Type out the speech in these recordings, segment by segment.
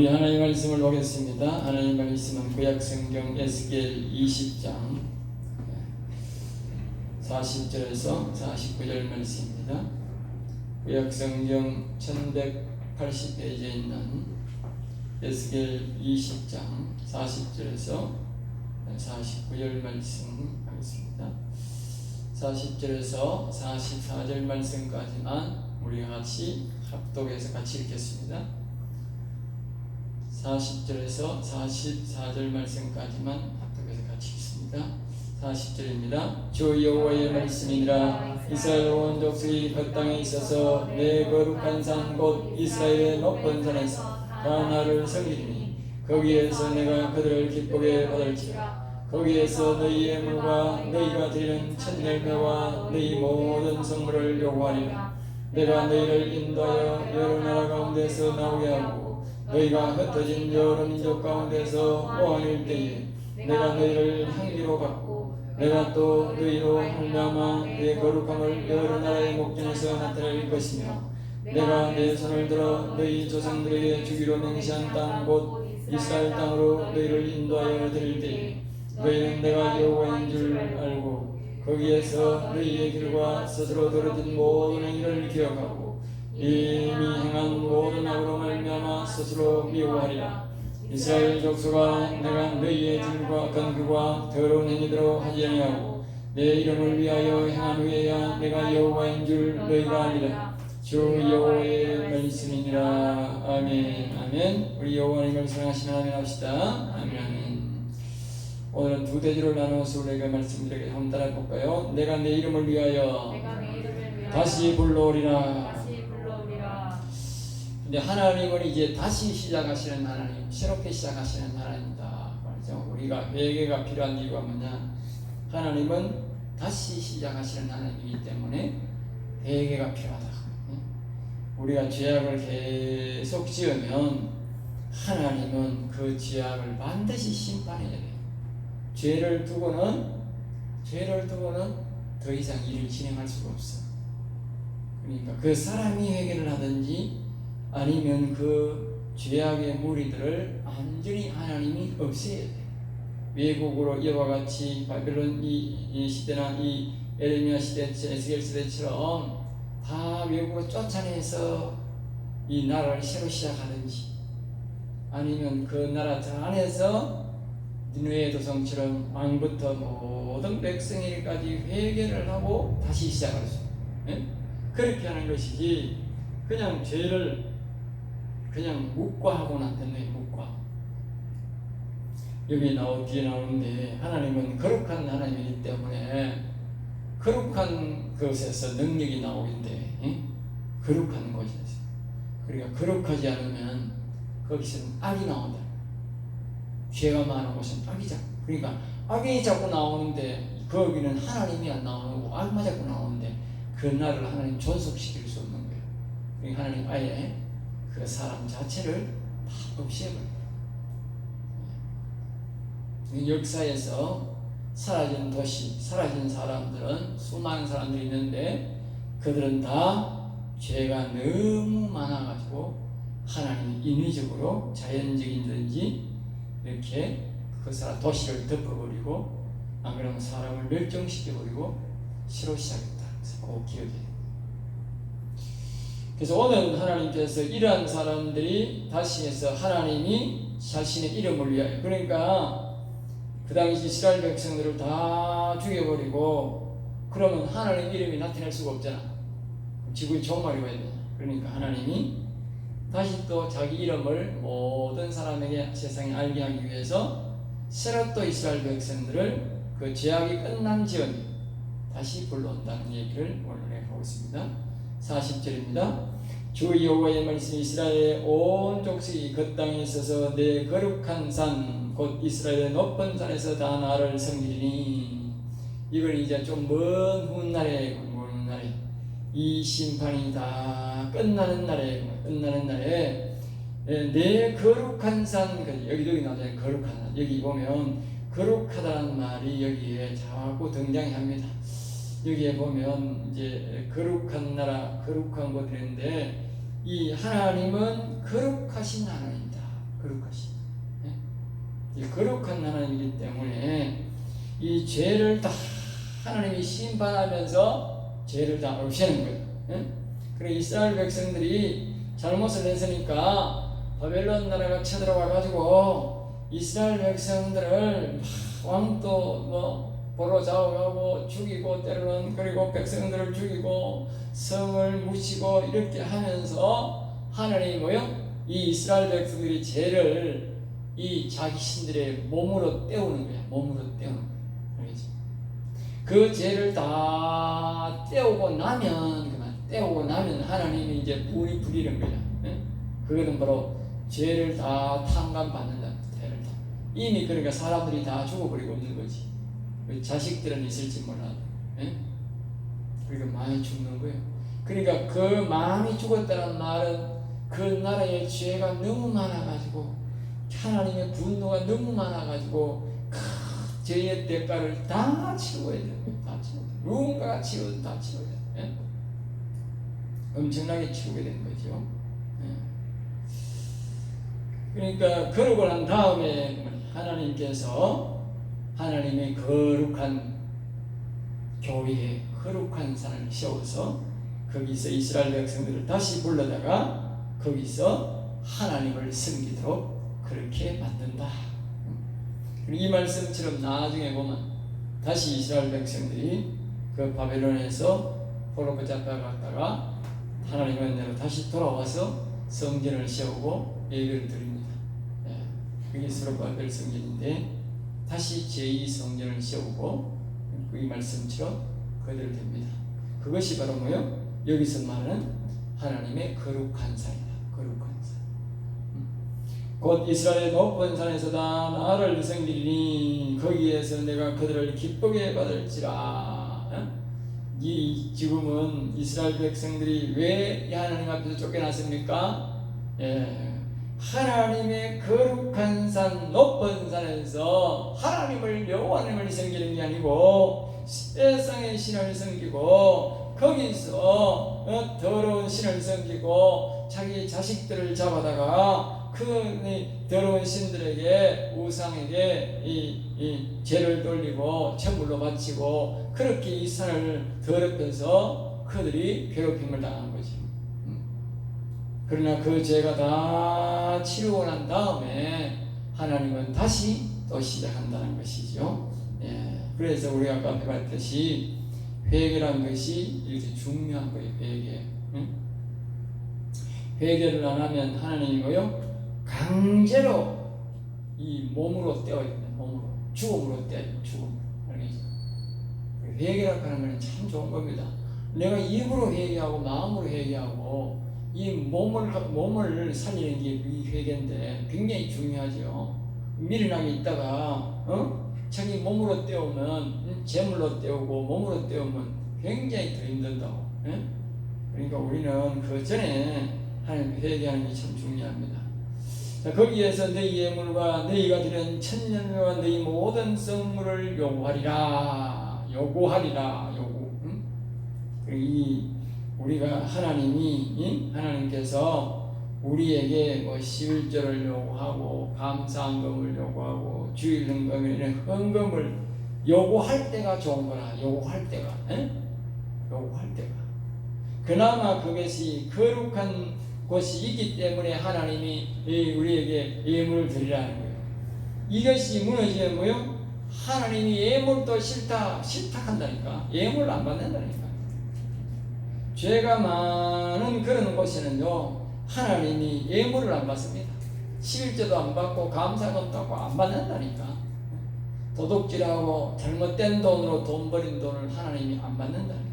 우리 하나님 말씀을 보겠습니다. 하나님 말씀은 구약성경 에스겔 20장 40절에서 49절 말씀입니다. 구약성경 1180페이지에 있는 에스겔 20장 40절에서 49절 말씀 하겠습니다. 40절에서 44절 말씀까지만 우리 같이 합독해서 같이 읽겠습니다. 40절에서 44절 말씀까지만 합독해서 같이 읽습니다. 40절입니다. 주 여호와의 말씀이니라. 이스라엘 온 족속이 그 땅에 있어서 내 거룩한 산 곧 이스라엘의 높은 산에서 다 나를 섬기리니 거기에서 내가 그들을 기쁘게 받을지라. 거기에서 너희의 물과 너희가 드리는 첫 열매와 너희 모든 성물을 요구하리라. 내가 너희를 인도하여 여러 나라 가운데서 나오게 하고 너희가 흩어진 여러 민족 가운데서 모아낼 때에 내가 너희를 향기로 받고 내가 또 너희로 말미암아 내 거룩함을 여러 나라의 목전에서 나타낼 것이며 내가 내 손을 들어 너희 조상들에게 주기로 맹세한 땅 곧 이스라엘 땅으로 너희를 인도하여 드릴 때에 너희는 내가 여호와인 줄 알고 거기에서 너희의 길과 스스로 들어진 모든 행위를 기억하고 이미 행한 모든 악으로 말미암아 스스로 미워하리라. 이스라엘 족속아, 내가 너희의 질과 건규와 더러운 행위대로 하지 아니하고 내 이름을 위하여 행한 후에야 내가 여호와인 줄 너희가 알리라. 주 여호와의 말씀이니라. 아멘. 아멘. 우리 여호와님을 사랑하시는 하나님 합시다. 아멘. 오늘은 두 대주를 나누어서 우리에게 말씀드리게 한번 따라해 볼까요? 내가 내 이름을 위하여 다시 불러오리라. 근데 하나님은 이제 다시 시작하시는 하나님, 새롭게 시작하시는 하나님이다 말이죠. 우리가 회개가 필요한 이유가 뭐냐? 하나님은 다시 시작하시는 하나님이기 때문에 회개가 필요하다. 우리가 죄악을 계속 지으면 하나님은 그 죄악을 반드시 심판해야 돼요. 죄를 두고는 더 이상 일을 진행할 수가 없어. 그러니까 그 사람이 회개를 하든지 아니면 그 죄악의 무리들을 완전히 하나님이 없애야 돼. 외국으로 이와 같이 바벨론 이 시대나 이 에레미야 시대, 에스겔 시대처럼 다 외국으로 쫓아내서 이 나라를 새로 시작하든지 아니면 그 나라 안에서 니느웨 도성처럼 왕부터 모든 백성에게까지 회개를 하고 다시 시작할 수 있어요. 그렇게 하는 것이지 그냥 죄를 그냥 묵과하고는 안 된다. 묵과. 여기 뒤에 나오는데 하나님은 거룩한 하나님이기 때문에 거룩한 것에서 능력이 나오는데 거룩한 곳에서 그러니까 거룩하지 않으면 거기서는 악이 나온다. 죄가 많은 곳은 악이자. 그러니까 악이 자꾸 나오는데 거기는 하나님이 안 나오고 악만 자꾸 나오는데 그 나라를 하나님 존속시킬 수 없는 거예요. 그러니까 하나님 아예 그 사람 자체를 다 없애버려요. 역사에서 사라진 도시, 사라진 사람들은 수많은 사람들이 있는데 그들은 다 죄가 너무 많아가지고 하나님이 인위적으로 자연적인든지 이렇게 그 사람 도시를 덮어버리고 안 그러면 사람을 멸종시켜버리고 새로 시작했다. 꼭 기억해요. 그래서 오늘 하나님께서 이러한 사람들이 다시 해서 하나님이 자신의 이름을 위하여 그러니까 그 당시 이스라엘 백성들을 다 죽여버리고 그러면 하나님 이름이 나타날 수가 없잖아. 지구의 종말이 와야 되잖아. 그러니까 하나님이 다시 또 자기 이름을 모든 사람에게 세상에 알게 하기 위해서 새로 또 이스라엘 백성들을 그 죄악이 끝난 지연 다시 불러온다는 얘기를 오늘 해보고 있습니다. 40절입니다. 주 여호와의 말씀이 이스라엘의 온 족속이 그 땅에 있어서 내 거룩한 산 곧 이스라엘의 높은 산에서 다 나를 섬기리니 이걸 이제 좀 먼 훗날에 이 심판이 다 끝나는 날에 내 거룩한 산 여기 나오잖아요. 거룩한 산 여기 보면 거룩하다는 말이 여기에 자꾸 등장합니다. 여기에 보면 이제 거룩한 나라, 거룩한 곳들인데 이 하나님은 거룩하신 하나님이다. 거룩하시다. 이 거룩한 하나님이기 때문에 이 죄를 다 하나님이 심판하면서 죄를 다 없애는 거예요. 그래 이스라엘 백성들이 잘못을 했으니까 바벨론 나라가 쳐들어와 가지고 이스라엘 백성들을 왕도 보러 잡아가고 죽이고 때로는 그리고 백성들을 죽이고 성을 묻히고 이렇게 하면서 하나님이 이 이스라엘 백성들이 죄를 이 자기 신들의 몸으로 때우는 거야. 몸으로 때우는 거야. 알겠지? 그 죄를 다 때우고 나면 하나님이 이제 불이 부리는 거야. 그거는 바로 죄를 다 탕감받는다. 죄를 다. 이미 그러니까 사람들이 다 죽어버리고 있는 거지. 자식들은 있을지 몰라도. 그러니까 많이 죽는 거예요. 그러니까 그 많이 죽었다는 말은 그 나라의 죄가 너무 많아가지고 하나님의 분노가 너무 많아가지고 그 죄의 대가를 다 치러야 되는 거예요. 다 치러야 돼요. 누군가가 치러도 다 치러야 돼요. 엄청나게 치우게 된 거죠. 그러니까 그러고 난 다음에 하나님께서 하나님의 거룩한 교회에 거룩한 산을 세워서 거기서 이스라엘 백성들을 다시 불러다가 거기서 하나님을 섬기도록 그렇게 만든다. 이 말씀처럼 나중에 보면 다시 이스라엘 백성들이 그 바벨론에서 포로로 잡혀갔다가 하나님의 은혜로 다시 돌아와서 성전을 세우고 예배를 드립니다. 그게 스룹바벨 성전인데 다시 제2성전을 세우고 이 말씀처럼 그대로 됩니다. 그것이 바로 여기서 말하는 하나님의 거룩한 산이다. 거룩한 산. 곧 이스라엘의 높은 산에서다 나를 섬기리니 거기에서 내가 그들을 기쁘게 받을지라. 이 지금은 이스라엘 백성들이 왜 하나님 앞에서 쫓겨났습니까? 하나님의 거룩한 산, 높은 산에서 하나님을 여호와님을 섬기는 게 아니고 세상의 신을 섬기고 거기서 더러운 신을 섬기고 자기 자식들을 잡아다가 그 더러운 신들에게 우상에게 이 죄를 돌리고 천물로 바치고 그렇게 이 산을 더럽혀서 그들이 괴롭힘을 당한 거지. 그러나 그 죄가 다 치르고 난 다음에 하나님은 다시 또 시작한다는 것이죠. 그래서 우리가 아까 봤듯이 회개란 것이 이렇게 중요한 거예요. 회개를 안 하면 하나님이 강제로 이 몸으로 떼어야 된다. 몸으로 죽음으로 떼어야 된다. 죽음. 알겠죠? 회개라고 하는 것은 참 좋은 겁니다. 내가 입으로 회개하고 마음으로 회개하고 이 몸을 살리는 게 이 회개인데 굉장히 중요하죠. 미련하게 있다가 자기 몸으로 때우면 재물로 때우고 몸으로 때우면 굉장히 더 힘들다고. 그러니까 우리는 그 전에 하나님 회개하는 게 참 중요합니다. 자, 거기에서 너희 예물과 너희가 드린 천년과 너희 모든 성물을 요구하리라. 우리가 하나님께서 우리에게 11조를 요구하고 감사헌금을 요구하고 주일헌금을 이런 헌금을 요구할 때가 좋은 거라. 요구할 때가. 그나마 그것이 거룩한 곳이 있기 때문에 하나님이 우리에게 예물을 드리라는 거예요. 이것이 무너지면 하나님이 예물도 싫다 한다니까. 예물을 안 받는다니까. 죄가 많은 그런 곳에는요 하나님이 예물을 안 받습니다. 11조도 안 받고 감사금도 안 받는다니까. 도둑질하고 잘못된 돈으로 돈 버린 돈을 하나님이 안 받는다니까.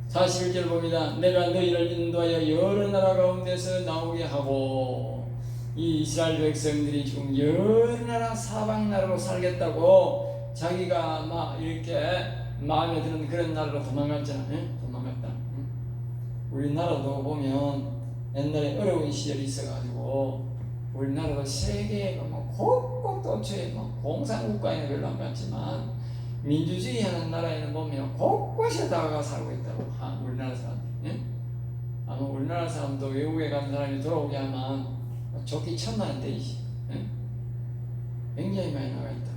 41절 봅니다. 내가 너희를 인도하여 여러 나라 가운데서 나오게 하고 이 이스라엘 백성들이 지금 여러 나라 사방 나라로 살겠다고 자기가 막 이렇게 마음에 드는 그런 나라로 도망갔잖아. 도망갔다. 우리나라도 보면 옛날에 어려운 시절이 있어가지고 우리나라도 세계가 곳곳 도처에 공산국가에는 별로 안 갔지만 민주주의 하는 나라에는 보면 곳곳에 다가 살고 있다고. 우리나라 사람들. 아마 우리나라 사람도 외국에 간 사람이 돌아오게 하면 좋기 천만은 되지. 응? 굉장히 많이 나가 있다.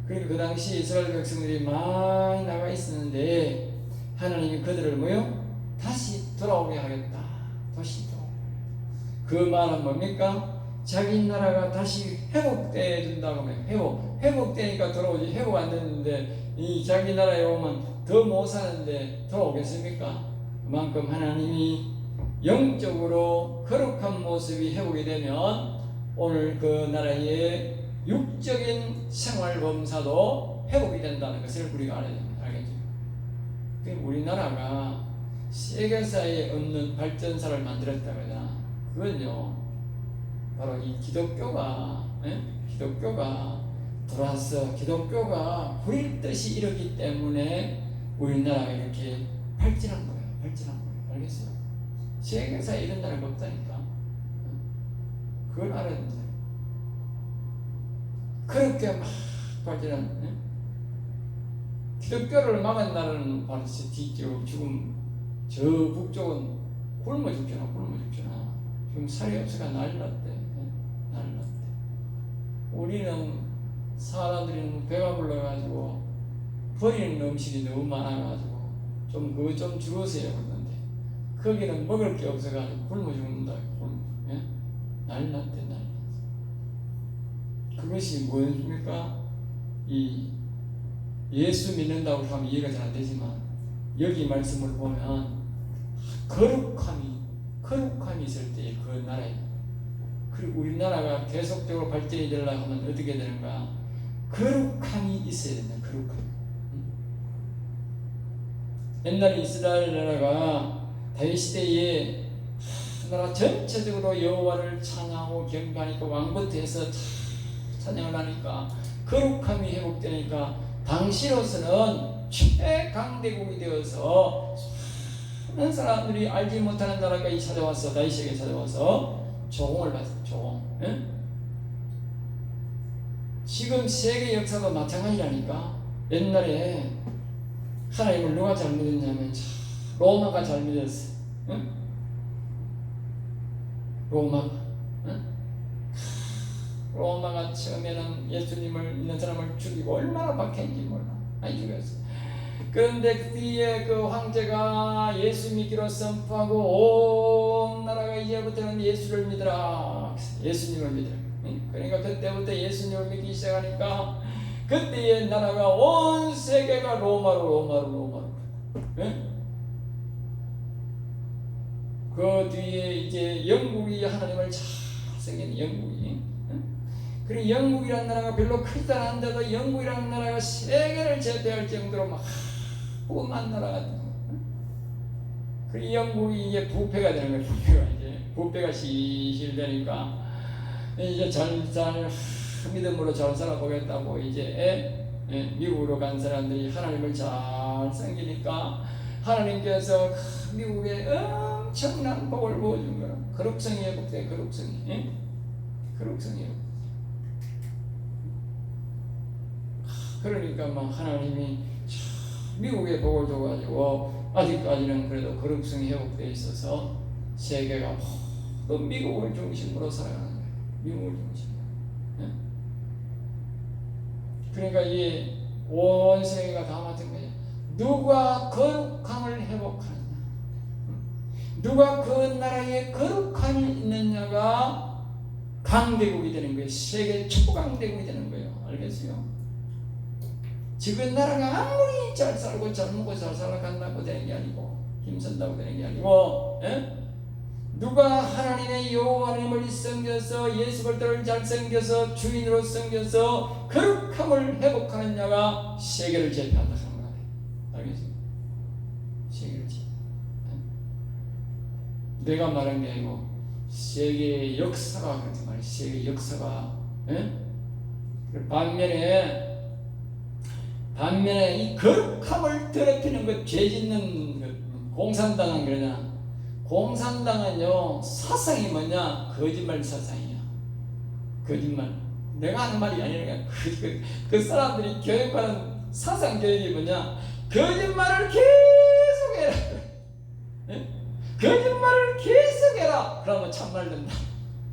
그리고 그 당시 이스라엘 백성들이 많이 나가 있었는데 하나님이 그들을 뭐요? 다시 돌아오게 하겠다. 다시 돌아오게. 그 말은 뭡니까? 자기 나라가 다시 회복돼 준다고 하면 회복되니까 돌아오지. 회복 안 됐는데 이 자기 나라에 오면 더 못 사는데 돌아오겠습니까? 그만큼 하나님이 영적으로 거룩한 모습이 회복이 되면 오늘 그 나라의 육적인 생활 범사도 회복이 된다는 것을 우리가 알아야 됩니다. 알겠죠? 우리나라가 세계사에 없는 발전사를 만들었다 그러잖아. 그건요, 바로 이 기독교가 들어와서 기독교가 부릴 듯이 이렇기 때문에 우리나라가 이렇게 발전한 거예요. 알겠어요? 세계사에 이런 나라가 없다니까. 그걸 알아야 됩니다. 그렇게 막 발전한 기독교를 막은 나라는 바로 뒤쪽 지금 저 북쪽은 굶어 죽잖아. 지금 살이 없어가 난리 났대. 우리는 사람들이 배가 불러가지고 버리는 음식이 너무 많아가지고 그거 좀 줄으세요 그러는데 거기는 먹을 게 없어가지고 굶어 죽는다. 난리 났대. 그것이 무엇입니까? 이 예수 믿는다고 하면 이해가 잘 안 되지만 여기 말씀을 보면 거룩함이 있을 때 그 나라에, 그리고 우리나라가 계속적으로 발전이 되려고 하면 어떻게 되는가? 거룩함이 있어야 된다. 거룩함. 옛날에 이스라엘 나라가 다윗 시대에 나라 전체적으로 여호와를 찬양하고 경배하니까 왕부터 해서 찬양을 하니까 거룩함이 회복되니까 당시로서는 최강대국이 되어서 많은 사람들이 알지 못하는 나라까지 찾아와서 다윗에게 찾아와서 조공을 받았어요. 조공. 예? 지금 세계 역사도 마찬가지라니까. 옛날에 하나님을 누가 잘 믿었냐면 로마가 잘 믿었어요. 예? 로마가 처음에는 예수님을 믿는 사람을 죽이고 얼마나 박해인지 몰라. 많이 죽였어. 그런데 그 뒤에 그 황제가 예수 믿기로 선포하고 온 나라가 이제부터는 예수를 믿으라. 예수님을 믿으라. 그러니까 그때부터 예수님을 믿기 시작하니까 그때의 나라가 온 세계가 로마로. 그 뒤에 이제 영국이 하나님을 잘 섬기는 영국이. 그리고 영국이라는 나라가 별로 크지 않은데도 영국이라는 나라가 세계를 제패할 정도로 막 뿜한 나라가. 그리고 영국이 이제 부패가 되는 거예요. 부패가 실실 되니까 이제 잘 믿음으로 잘 살아보겠다고 이제 미국으로 간 사람들이 하나님을 잘 섬기니까 하나님께서 미국에 엄청난 복을 부어준 거라. 거룩성이 회복돼. 거룩성이 그러니까 막 하나님이 미국에 복을 줘가지고 아직까지는 그래도 거룩성이 회복되어 있어서 세계가 또 미국을 중심으로 살아가는 거예요. 미국을 중심으로. 그러니까 이 온 세계가 다 맡은 거예요. 누가 거룩함을 회복하느냐, 누가 그 나라에 거룩함이 있느냐가 강대국이 되는 거예요. 세계 초강대국이 되는 거예요. 알겠어요? 지금 나라가 아무리 잘 살고 잘 먹고 잘 살아간다고 되는 게 아니고 힘쓴다고 되는 게 아니고 누가 하나님의 여호와님을 섬겨서 예수 그리스도를 잘 섬겨서 주인으로 섬겨서 거룩함을 회복하는 자가 세계를 제패한다 하는 거예요. 알겠습니까? 세계를 제패. 내가 말한 게 아니고 세계의 역사가 그렇게 말이에요. 세계 역사가. 반면에 이 거룩함을 더럽히는 것, 죄 짓는 것, 공산당은 그러냐? 공산당은요, 사상이 뭐냐? 거짓말 사상이야. 거짓말. 내가 하는 말이 아니라 그 사람들이 교육하는 사상 교육이 뭐냐? 거짓말을 계속 해라. 거짓말을 계속해라. 그러면 참말 된다.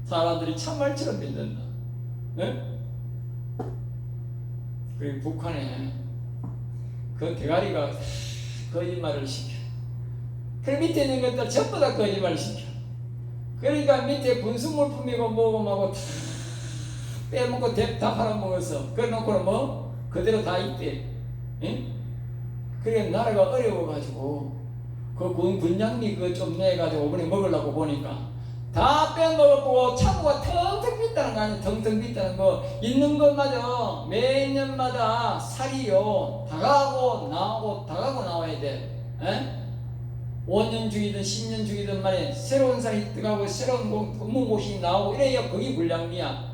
사람들이 참말처럼 믿는다. 네? 그리고 북한에 그 대가리가 거짓말을 시켜. 그 밑에 있는 것들 전부 다 거짓말을 시켜. 그러니까 밑에 군수물품이고 뭐고 뭐고 다 빼먹고 다 팔아먹었어. 그래놓고는 뭐 그대로 다 있대. 예? 그래 나라가 어려워가지고 그 군장미 그거 좀 내가지고 이번에 먹으려고 보니까 다 빼먹었고 창고가 텅텅 빈다는 거 아니야. 텅텅 빈다는 거. 있는 것마저 매년마다 살이요 다 가고 나오고 다 가고 나와야 돼. 에? 5년 중이든 10년 중이든 말이야. 새로운 살이 들어가고 새로운 업무곳이 나오고 이래야 거기 불량미야.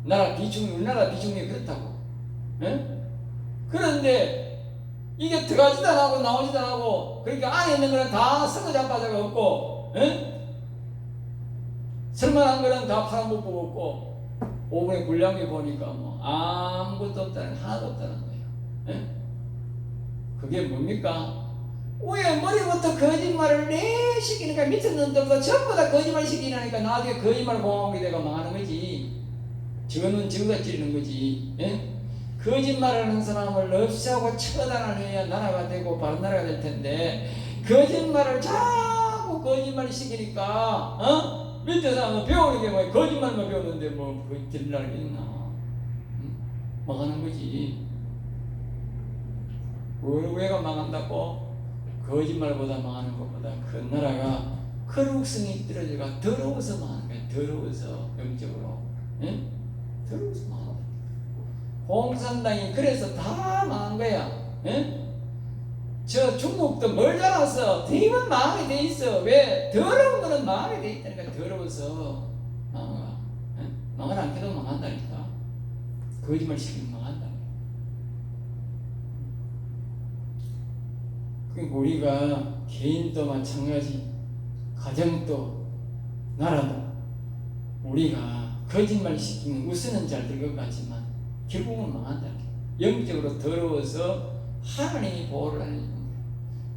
우리나라 비중이 그렇다고. 에? 그런데 이게 들어가지도 않고 나오지도 않고 그러니까 안에 있는 거는 다 썩어 자빠져가 없고 쓸만한 거는 다 팔아먹고 없고 5분의 불량미 보니까 뭐 아무것도 없다는 하나도 없다는 거예요. 그게 뭡니까? 왜 머리부터 거짓말을 내 시키니까 밑에 있는 놈도 전부 다 거짓말 시키니까 나중에 거짓말 공화국이 되고 망하는 거지. 저거는 저거가 찌르는 거지. 거짓말하는 사람을 없애고 처단해야 나라가 되고 바른 나라가 될 텐데 거짓말을 자꾸 거짓말 시키니까 밑에 사람은 배우는 게 뭐 거짓말만 배우는데 뭐 그거 들날 게 있나. 망하는 거지. 왜가 망한다고? 거짓말보다 망하는 것보다 그 나라가 거룩성이 떨어져가 더러워서 망하는 거야. 더러워서 영적으로. 더러워서 망하는 거야. 공산당이 그래서 다 망한 거야. 저 중국도 멀잖아서 대부분 망하게 돼 있어. 왜? 더러운 거는 망하게 돼 있다니까. 더러워서 망하. 망을 않게도 망한다니까. 거짓말 시키면 망한다. 우리가 개인도 마찬가지, 가정도, 나라도 우리가 거짓말 시키면 우선은 잘 될 것 같지만 결국은 망한다. 영적으로 더러워서 하나님이 보호를 하는 거예요.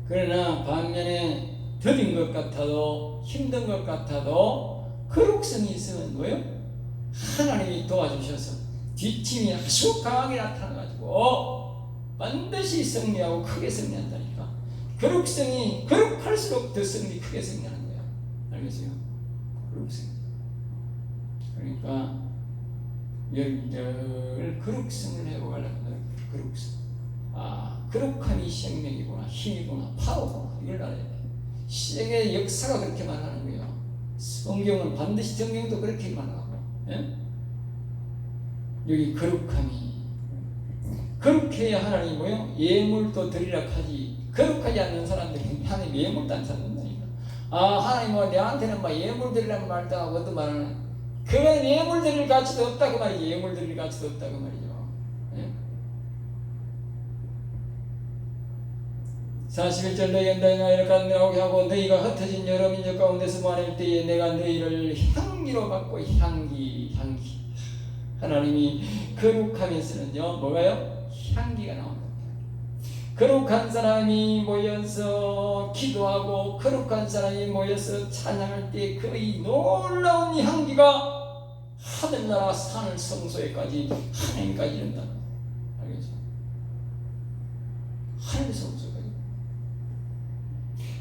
그러나 반면에 더딘 것 같아도 힘든 것 같아도 거룩성이 있으면 뭐예요? 하나님이 도와주셔서 뒷힘이 아주 강하게 나타나가지고 반드시 승리하고 크게 승리한다니까. 거룩성이 거룩할수록 더 크게 승리하는 거야. 알겠어요? 거룩성. 그러니까 늘 거룩성을 회복하려고 하는 거룩성. 거룩함이 생명이구나, 힘이구나, 파워구나. 이걸 알아야 돼. 시대의 역사가 그렇게 말하는 거예요. 성경은 반드시 성경도 그렇게 말하고. 여기 거룩함이. 거룩해야 하나님이 뭐요? 예물도 드리라 하지. 거룩하지 않는 사람들이 하나님 예물도 안 찾는다니까. 하나님 뭐 내한테는 막 예물 드리라는 말도 하고 어떤 말은 그건 예물 드릴 가치도 없다 그 말이죠. 예물 드릴 가치도 없다 그 말이죠. 41절 너희가 너희 나이를 갖느라고 하고 너희가 흩어진 여러 민족 가운데서 모아낼 때에 내가 너희를 향기로 받고 향기 하나님이 거룩하면서는요 뭐가요? 향기가 나온다. 거룩한 사람이 모여서 기도하고 거룩한 사람이 모여서 찬양할 때 그 이 놀라운 향기가 하늘나라 산을 성소에까지 하나님까지 이른다. 알겠죠? 하늘 성소까지.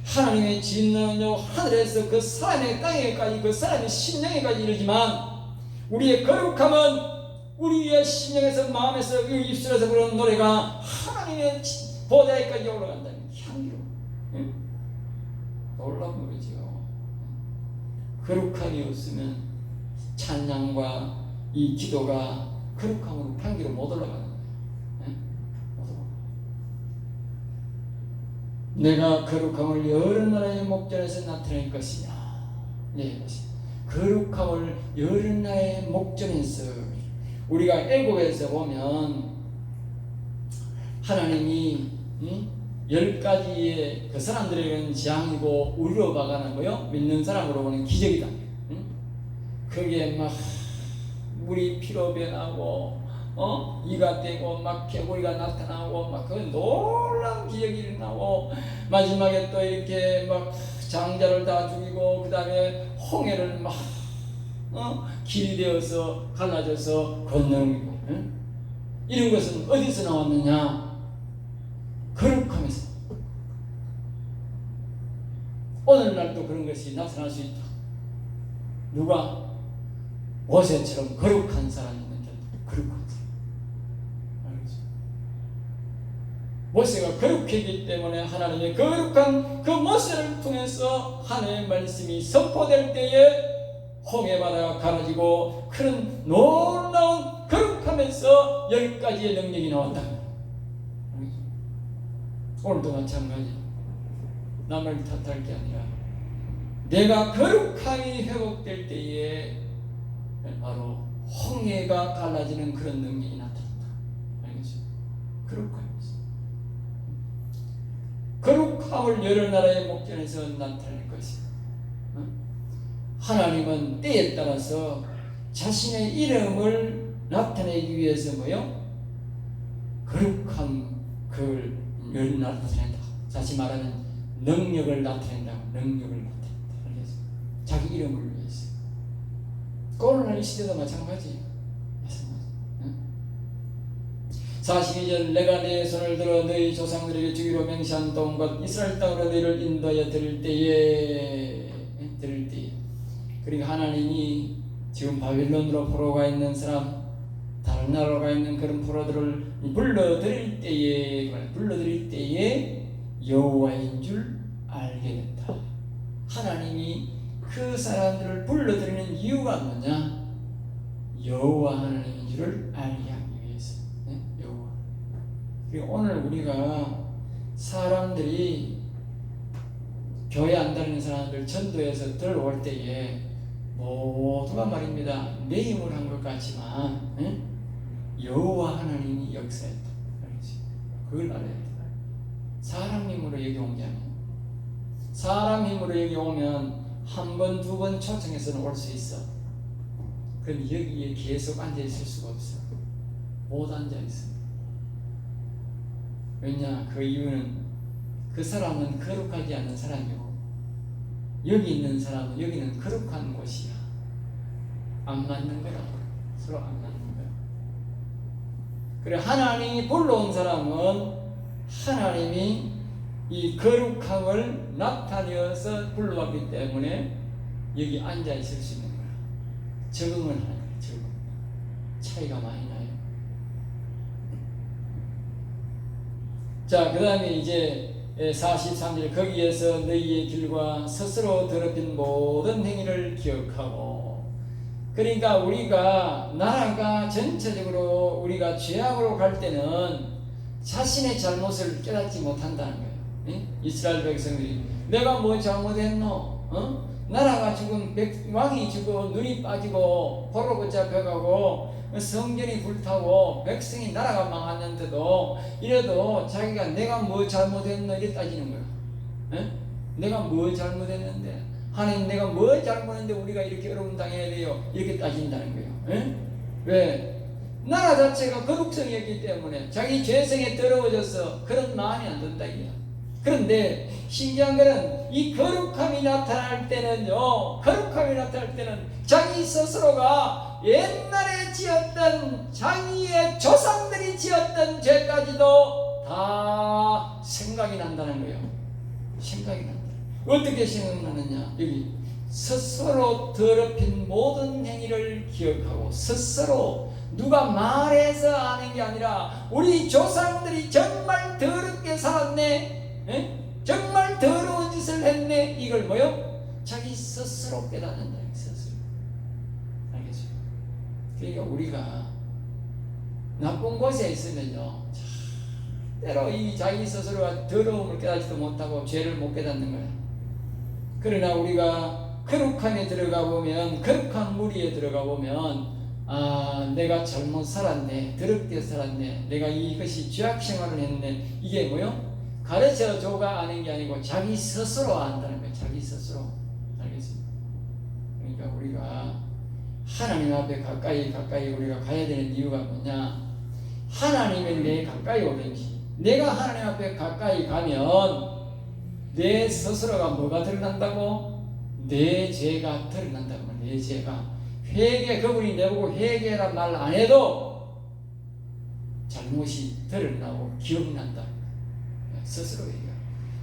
하나님의 진노는요 하늘에서 그 사람의 땅에까지 그 사람의 심령에까지 이르지만 우리의 거룩함은 우리의 심령에서 마음에서 입술에서 부르는 노래가 하나님의 보좌에까지 올라간다는 향기로. 놀라운 거지요. 거룩함이 없으면 찬양과 이 기도가 거룩함으로 향기로 못 올라가는 거예요. 내가 거룩함을 여러 나라의 목전에서 나타낼 것이냐. 네, 거룩함을 여러 나라의 목전에서 우리가 애국에서 보면 하나님이 10가지의 그 사람들에게는 재앙이고 우리로 박아는 거요. 믿는 사람으로 보는 기적이다. 거기에 막 물이 피로 변하고 이가 떼고 막 개구리가 나타나고 막 그 놀라운 기적이 일어나고 마지막에 또 이렇게 막 장자를 다 죽이고 그 다음에 홍해를 막 길이 되어서 갈라져서 건너는 이런 것은 어디서 나왔느냐? 거룩함에서. 오늘날도 그런 것이 나타날 수 있다. 누가? 모세처럼 거룩한 사람이 있는 자도 거룩한 사람. 알겠죠? 모세가 거룩했기 때문에 하나님의 거룩한 그 모세를 통해서 하나님의 말씀이 선포될 때에 홍해바다가 갈라지고 그런 놀라운 거룩함에서 여기까지의 능력이 나왔다. 오늘도 마찬가지. 남을 탓할 게 아니라 내가 거룩함이 회복될 때에 바로 홍해가 갈라지는 그런 능력이 나타난다. 알겠죠? 거룩함이죠. 거룩함을 여러 나라의 목전에서 나타낼 것이다. 하나님은 때에 따라서 자신의 이름을 나타내기 위해서 뭐요? 거룩한 그걸 나타낸다. 다시 말하는 능력을 나타낸다고. 능력을 나타낸다. 알겠죠? 자기 이름을 위해서. 오늘날 이 시대도 마찬가지예요. 42절 내가 내 손을 들어 너희 조상들에게 주기로 맹세한 동과 이스라엘 땅으로 너희를 인도하여 드릴 때에 그러니까 하나님이 지금 바빌론으로 포로가 있는 사람, 다른 나라로 가 있는 그런 포로들을 불러들일 때에 여호와인 줄 알게 된다. 하나님이 그 사람들을 불러들이는 이유가 뭐냐? 여호와 하나님인 줄을 알게 하기 위해서. 여호와. 그리고 오늘 우리가 사람들이 교회 안 다니는 사람들 전도해서 들어올 때에 모두가 말입니다. 내 힘을 한 것 같지만 여호와 하나님이 역사했다. 그걸 알아야 돼. 사람 힘으로 여기 온 게 아니야. 사람 힘으로 여기 오면 한 번, 두 번 초청해서는 올 수 있어. 그럼 여기에 계속 앉아 있을 수가 없어. 못 앉아 있어. 왜냐? 그 이유는 그 사람은 거룩하지 않은 사람이고 여기 있는 사람은 여기는 거룩한 곳이야. 안 맞는 거라. 서로 안 맞는 거야. 그래 하나님이 불러온 사람은 하나님이 이 거룩함을 나타내어서 불러왔기 때문에 여기 앉아 있을 수 있는 거야. 적응을 하는 거야. 적응. 차이가 많이 나요. 자, 그 다음에 이제 43절 거기에서 너희의 길과 스스로 더럽힌 모든 행위를 기억하고. 그러니까 우리가 나라가 전체적으로 우리가 죄악으로 갈 때는 자신의 잘못을 깨닫지 못한다는 거예요. 이스라엘 백성들이 내가 뭐 잘못했노? 나라가 지금 왕이 지금 눈이 빠지고 포로 붙잡혀가고 성전이 불타고 백성이 나라가 망했는데도 이래도 자기가 내가 뭐 잘못했노 이렇게 따지는 거야. 내가 뭐 잘못했는데 하나님 내가 뭐 잘못했는데 우리가 이렇게 어려움 당해야 돼요 이렇게 따진다는 거예요. 왜? 나라 자체가 거룩성이었기 때문에 자기 죄성에 더러워져서 그런 마음이 안 든다 이거야. 그런데 신기한 것은 이 거룩함이 나타날 때는요, 거룩함이 나타날 때는 자기 스스로가 옛날에 지었던 자기의 조상들이 지었던 죄까지도 다 생각이 난다는 거예요. 생각이 난다. 어떻게 생각나느냐? 여기 스스로 더럽힌 모든 행위를 기억하고 스스로 누가 말해서 아는 게 아니라 우리 조상들이 정말 더럽게 살았네. 정말 더러운 짓을 했네. 이걸 뭐요? 자기 스스로 깨닫는다. 스스로. 알겠죠? 그러니까 우리가 나쁜 곳에 있으면요, 때로 이 자기 스스로가 더러움을 깨닫지도 못하고 죄를 못 깨닫는 거야. 그러나 우리가 거룩함에 들어가 보면, 거룩한 무리에 들어가 보면 내가 잘못 살았네, 더럽게 살았네, 내가 이것이 죄악 생활을 했네. 이게 뭐요? 가르쳐 줘가 아는 게 아니고 자기 스스로 안다는 거예요. 자기 스스로. 알겠습니까? 그러니까 우리가 하나님 앞에 가까이 우리가 가야 되는 이유가 뭐냐? 하나님이 내 가까이 오든지 내가 하나님 앞에 가까이 가면 내 스스로가 뭐가 드러난다고? 내 죄가 드러난다고. 내 죄가. 회개, 그분이 내보고 회개란 말 안 해도 잘못이 드러나고 기억난다. 스스로 얘기해요.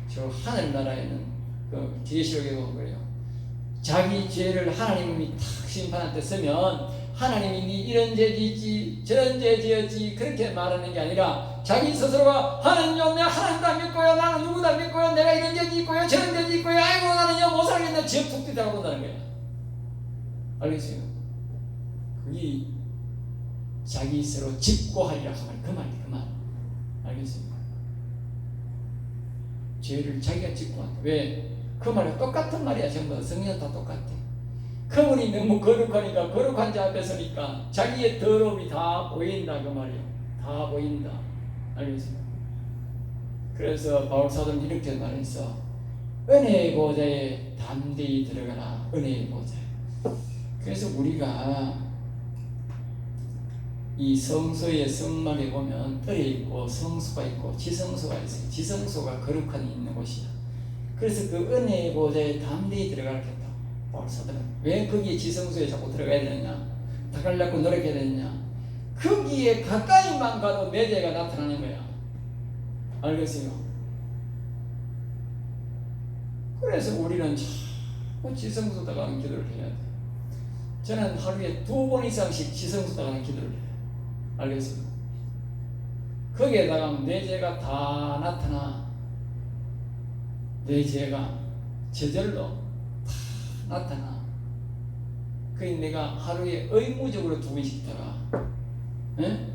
저 하늘나라에는 그 계시록에 보면 그래요. 자기 죄를 하나님이 탁 심판할 때 쓰면 하나님이 이런 죄 짓지 저런 죄 지었지 그렇게 말하는 게 아니라 자기 스스로가 하나님요 내가 하나님도 안 믿고요 나는 누구도 안 믿고요 내가 이런 죄 짓고요 저런 죄 짓고요 아이고 나는요 못 살겠네 저 툭 뛰다가 본다는 거야. 알겠어요? 그게 자기 스스로 집고하리라 하면 그 말이 그 말. 알겠습니까? 죄를 자기가 집고한다. 왜? 그 말이 똑같은 말이야. 전부 다 성경 다 똑같아. 그분이 너무 거룩하니까 거룩한 자 앞에 서니까 자기의 더러움이 다 보인다 그 말이야. 다 보인다. 알겠습니까? 그래서 바울 사도는 이렇게 말했어. 은혜의 보좌에 담대히 들어가라. 은혜의 보좌. 그래서 우리가 이 성소의 성막에 보면 뜰이 있고 성소가 있고 지성소가 있어요. 지성소가 거룩한 있는 곳이야. 그래서 그 은혜의 보좌에 담대히 들어가라 했다. 바울 사도는 왜 거기에 지성소에 자꾸 들어가야 되느냐? 들어가려고 노력해야 되느냐? 거기에 가까이만 가도 내 죄가 나타나는 거야. 알겠어요? 그래서 우리는 자꾸 지성소 들어가는 기도를 해야 돼. 저는 하루에 2번 이상씩 지성소 들어가는 기도를 해요. 알겠습니다. 거기에다가 내 죄가 다 나타나. 내 죄가 저절로 다 나타나. 그게 내가 하루에 의무적으로 2번씩 들어가. 예?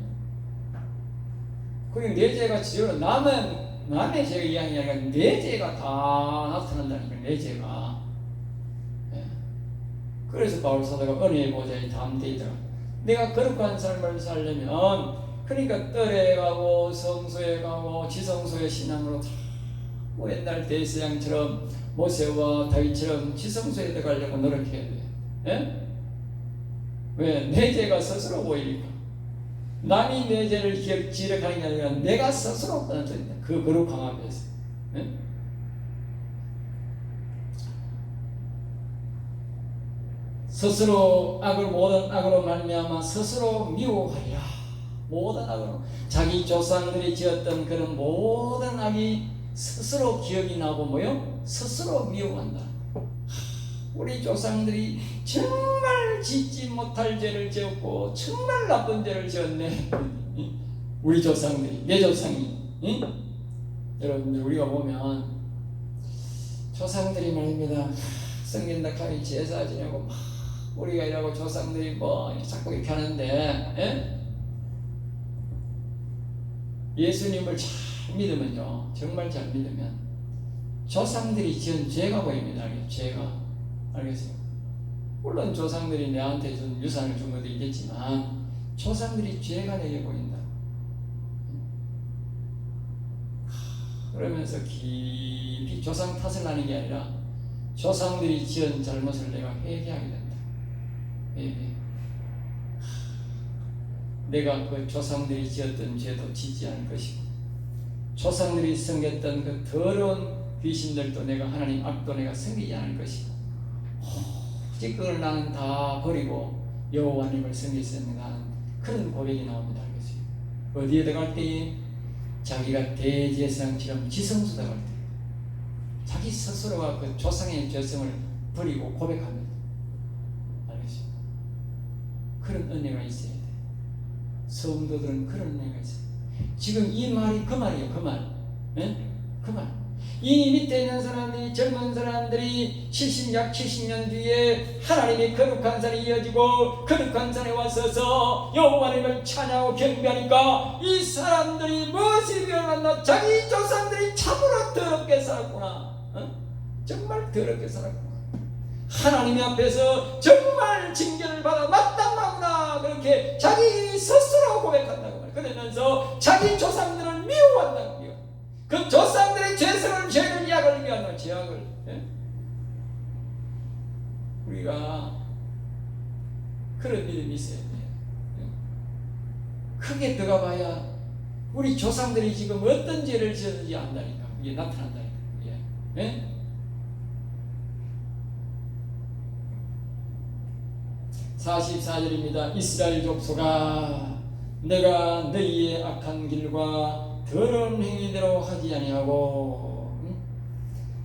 그리고 내 죄가 저절로 남의 죄가 이야기 아니라 내 죄가 다 나타난다니까. 내 죄가. 예. 그래서 바울 사도가 은혜의 보좌에 담대히 들어가. 내가 거룩한 삶을 살려면 그러니까 뜰에 가고 성소에 가고 지성소의 신앙으로 뭐 옛날 대세양처럼 모세와 다윗처럼 지성소에 들어가려고 노력해야 돼. 예? 왜? 내 죄가 스스로 보이니까. 남이 내 죄를 지적하는 게 아니라 내가 스스로 끊어진다. 그 거룩함 앞에서. 예? 스스로 모든 악으로 말미암아 스스로 미워하리라. 모든 악으로 자기 조상들이 지었던 그런 모든 악이 스스로 기억이 나고 뭐요? 스스로 미워한다. 우리 조상들이 정말 짓지 못할 죄를 지었고 정말 나쁜 죄를 지었네. 우리 조상들이, 내 조상이. 응? 여러분들 우리가 보면 조상들이 말입니다. 성gen닭하니 제사 지내고 막 우리가 이라고 조상들이 뭐 자꾸 이렇게 하는데 예수님을 잘 믿으면요, 정말 잘 믿으면 조상들이 지은 죄가 보입니다. 죄가. 알겠어요? 물론 조상들이 내한테 준 유산을 준 것도 있겠지만 조상들이 죄가 내게 보인다. 그러면서 깊이 조상 탓을 하는 게 아니라 조상들이 지은 잘못을 내가 회개하게 된다. 내가 그 조상들이 지었던 죄도 짓지 않을 것이고 조상들이 섬겼던 그 더러운 귀신들도 내가 하나님 앞도 내가 섬기지 않을 것이고 오직 그걸 나는 다 버리고 여호와님을 섬기겠습니다 하는 그런 고백이 나옵니다. 알겠어요? 어디에 들어갈 때에 자기가 대제사장처럼 지성소 들어갈 때 자기 스스로가 그 조상의 죄성을 버리고 고백합니다. 알겠어요? 그런 은혜가 있어야 돼. 성도들은 그런 은혜가 있어요. 지금 이 말이 그 말이에요. 그 말. 예? 그 말. 이 밑에 있는 사람들이, 젊은 사람들이 약 70년 뒤에 하나님의 거룩한 산이 이어지고 거룩한 산에 와서서 여호와님을 찬양하고 경배하니까 이 사람들이 무엇이 변했나? 자기 조상들이 참으로 더럽게 살았구나. 정말 더럽게 살았구나. 하나님 앞에서 정말 징계를 받아 마땅하구나. 그렇게 자기 스스로 고백한다고 말이에요. 그러면서 자기 조상들을 미워한다고. 그 조상들의 죄를 약을 위한 죄악을. 예? 우리가 그런 믿음이 있어야 돼요. 예? 크게 들어가봐야 우리 조상들이 지금 어떤 죄를 지었는지 안다니까. 이게 나타난다니까. 예. 예? 44절입니다. 이스라엘 족속아, 내가 너희의 악한 길과 더러운 행위대로 하지 아니하고.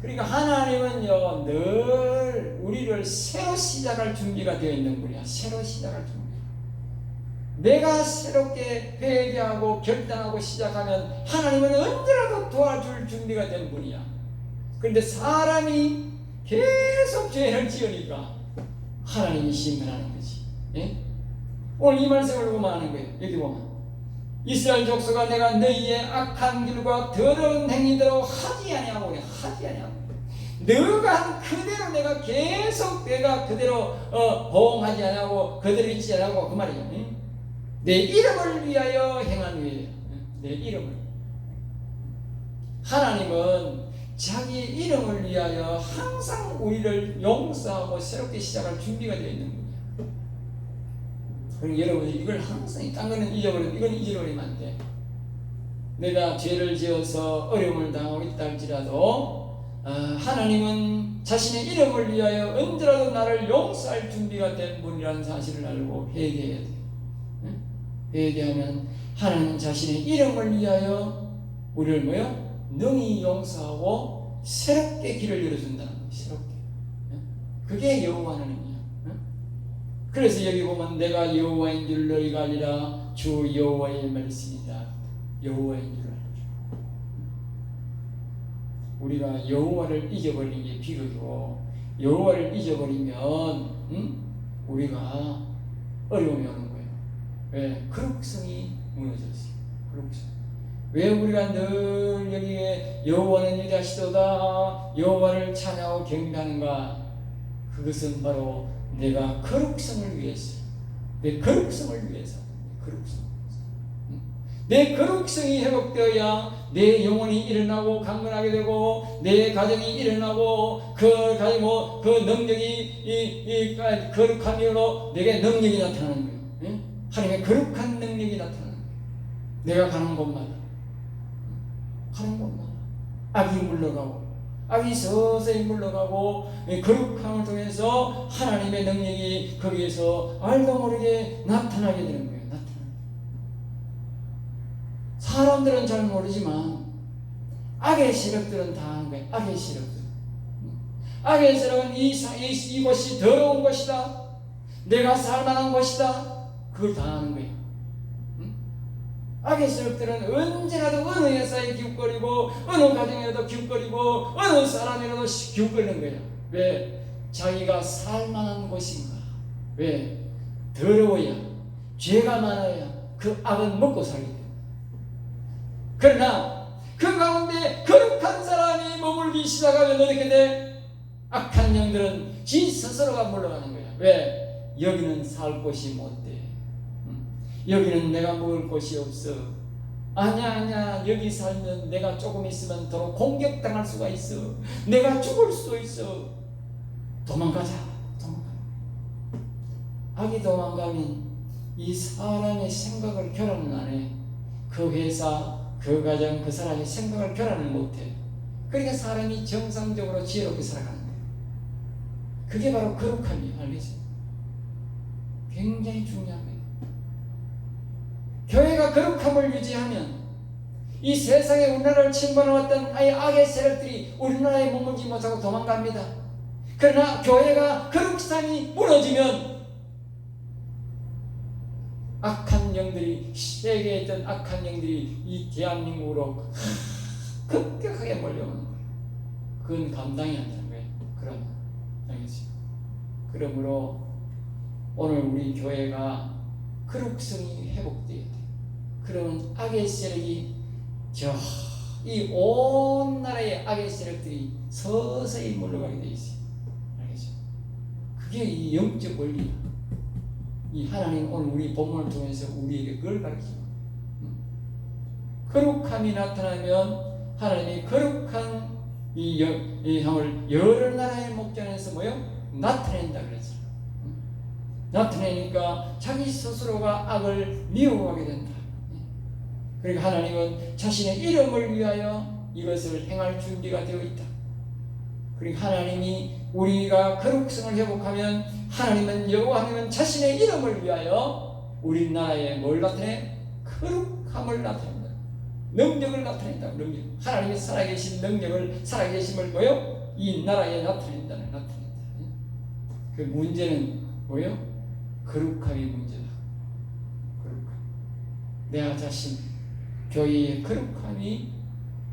그러니까 하나님은요 늘 우리를 새로 시작할 준비가 되어 있는 분이야. 새로 시작할 준비. 내가 새롭게 회개하고 결단하고 시작하면 하나님은 언제라도 도와줄 준비가 된 분이야. 그런데 사람이 계속 죄를 지으니까 하나님이 심판하는 거지. 예? 오늘 이 말씀을 보면 하는 거예요. 여기 보면 이스라엘 족속아, 내가 너희의 악한 길과 더러운 행위대로 하지 아니하고. 하지 아니하고 너가 한 그대로 내가 계속 내가 그대로 보응하지 아니하고 그대로 있지 아니하고, 그 말이에요. 예? 내 이름을 위하여 행한 후에, 내 이름을. 하나님은 자기 이름을 위하여 항상 우리를 용서하고 새롭게 시작할 준비가 되어 있는 거예요. 그럼 여러분이 이걸 항상, 딴 거는 잊어버리면, 이건 잊어버리면 안 돼. 내가 죄를 지어서 어려움을 당하고 있다 할지라도 하나님은 자신의 이름을 위하여 언제라도 나를 용서할 준비가 된 분이라는 사실을 알고 회개해야 돼. 회개하면 하나님 자신의 이름을 위하여 우리를 뭐요? 능히 용서하고 새롭게 길을 열어준다는 거예요. 새롭게. 그게 여호와 하나님이야. 그래서 여기 보면 내가 여호와인 줄 너희가 아니라 주 여호와의 말씀이다. 여호와인 줄 알죠. 우리가 여호와를 잊어버리는 게 비극이고, 여호와를 잊어버리면 우리가 어려움이 오는 거예요. 왜? 거룩성이 무너졌어요. 거룩성. 왜 우리가 늘 여기에 여호와는 유다시도다, 여호와를 찬양하고 경배하는가? 그것은 바로 내가 거룩성을 위해서, 내 거룩성을 위해서, 내 거룩성이 회복되어야 내 영혼이 일어나고 강건하게 되고, 내 가정이 일어나고, 그 가정 그 능력이 거룩함으로 내게 능력이 나타나는 거예요. 예? 하나님의 거룩한 능력이 나타나는 거예요. 내가 가는 곳마다, 악이 물러가고, 악이 서서히 물러가고, 거룩함을 통해서 하나님의 능력이 거기에서 알도 모르게 나타나게 되는 거예요. 사람들은 잘 모르지만 악의 세력들은 다 아는 거예요. 악의 세력들. 악의 세력은 이곳이 더러운 곳이다, 내가 살만한 곳이다, 그걸 다 아는 거예요. 악의 세력들은 언제라도 어느 회사에 기웃거리고, 어느 가정에도 기웃거리고, 어느 사람이라도 기웃거리는 거예요. 왜? 자기가 살만한 곳인가? 왜? 더러워야, 죄가 많아야 그 악은 먹고 살게 돼요. 그러나 그 가운데 거룩한 사람이 머물기 시작하면 어떻게 돼? 악한 영들은 지 스스로가 물러가는 거야. 왜? 여기는 살 곳이 못 돼. 여기는 내가 먹을 곳이 없어. 아니야, 여기 살면 내가 조금 있으면 더 공격당할 수가 있어. 내가 죽을 수도 있어. 도망가자. 악이 도망가면 이 사람의 생각을 결혼은 안 해. 그 회사, 그 가정, 그 사람의 생각을 결혼을 못해. 그러니까 사람이 정상적으로 지혜롭게 살아가는 거예요. 그게 바로 거룩함이에요. 알겠죠? 굉장히 중요한 거예요. 교회가 거룩함을 유지하면 이 세상에 우리나라를 침범해왔던 악의 세력들이 우리나라에 머물지 못하고 도망갑니다. 그러나 교회가 거룩함이 무너지면 악한 영들이, 세계에 있던 악한 영들이 이 대한민국으로 급격하게 몰려오는 거예요. 그건 감당이 안 되는 거예요. 그럼 알겠죠? 그러므로 오늘 우리 교회가 거룩성이 회복돼야 돼. 그러면 악의 세력이 이 온 나라의 악의 세력들이 서서히 물러가게 돼 있어요. 알겠죠? 그게 이 영적 원리야. 이 하나님 오늘 우리 본문을 통해서 우리에게 그걸 가르치죠. 거룩함이 나타나면 하나님이 거룩한 이 형을 여러 나라의 목전에서 나타낸다 그랬어요. 나타내니까 자기 스스로가 악을 미워하게 된다. 그러니까 하나님은 자신의 이름을 위하여 이것을 행할 준비가 되어 있다. 그러니까 하나님이 우리가 거룩성을 회복하면 하나님은 여호와 하나님은 자신의 이름을 위하여 우리나라에 뭘 나타내? 거룩함을 나타낸다. 능력을 나타낸다. 능력. 하나님이 살아계신 능력을 살아계심을 뭐요? 이 나라에 나타낸다는 나타낸다. 그 문제는 뭐요? 거룩함이 문제다. 거룩함. 내가 자신 교회의 거룩함이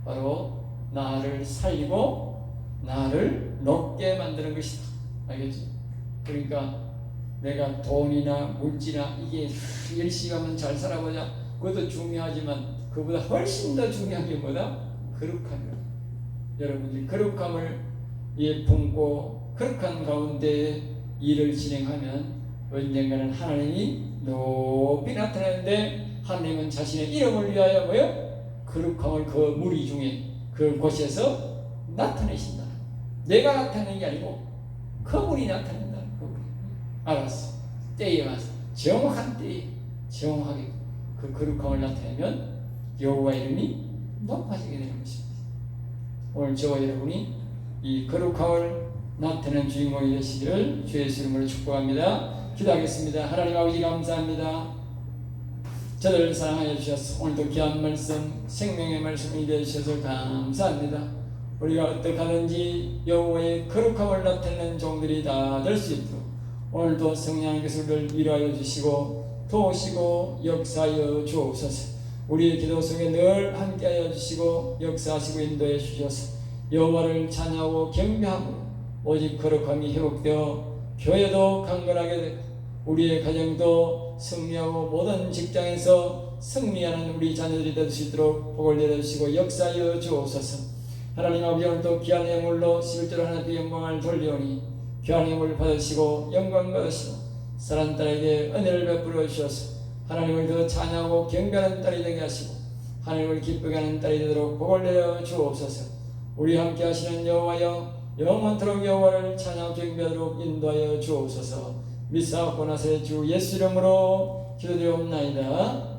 바로 나를 살리고 나를 높게 만드는 것이다. 알겠지? 그러니까 내가 돈이나 물질이나 이게 열심히 하면 잘 살아보자. 그것도 중요하지만 그보다 훨씬 더 중요한 게 뭐다? 거룩함이다. 여러분들이 거룩함을 품고 거룩한 가운데 일을 진행하면 언젠가는 하나님이 높이 나타나는데 하나님은 자신의 이름을 위하여 뭐요? 거룩함을 그 무리 중에 그 곳에서 나타내신다. 내가 나타내는 게 아니고 그분이 나타낸다. 그분이. 알았어. 때에 와서 정확한 때에 정확하게 그 거룩함을 나타내면 여호와 이름이 높아지게 되는 것입니다. 오늘 저와 여러분이 이 거룩함을 나타내는 주인공이 되시기를 주의 이름으로 축복합니다. 기도하겠습니다. 하나님 아버지 감사합니다. 저를 사랑하여 주셔서 오늘도 귀한 말씀, 생명의 말씀을 이루어 주셔서 감사합니다. 우리가 어떻게 하든지 여호와의 거룩함을 나타내는 종들이 다 될 수 있도록 오늘도 성령께서 우리를 위로하여 주시고 도우시고 역사하여 주옵소서. 우리의 기도 속에 늘 함께하여 주시고 역사하시고 인도해 주셔서 여호와를 찬양하고 경배하고 오직 거룩함이 회복되어 교회도 강건하게 되고 우리의 가정도 승리하고 모든 직장에서 승리하는 우리 자녀들이 될 수 있도록 복을 내려주시고 역사하여 주옵소서. 하나님 아버지 오늘도 귀한 예물로 11조로 하나님께 영광을 돌리오니 귀한 예물을 받으시고 영광 받으시고 사랑하는 딸에게 은혜를 베풀어 주셔서 하나님을 더 찬양하고 경배하는 딸이 되게 하시고 하나님을 기쁘게 하는 딸이 되도록 복을 내려 주옵소서. 우리 함께 하시는 여호와여 영원토록 여호와를 찬양 경배하도록 인도하여 주옵소서. 믿사옵고 나서 주 예수 이름으로 기도드리옵나이다.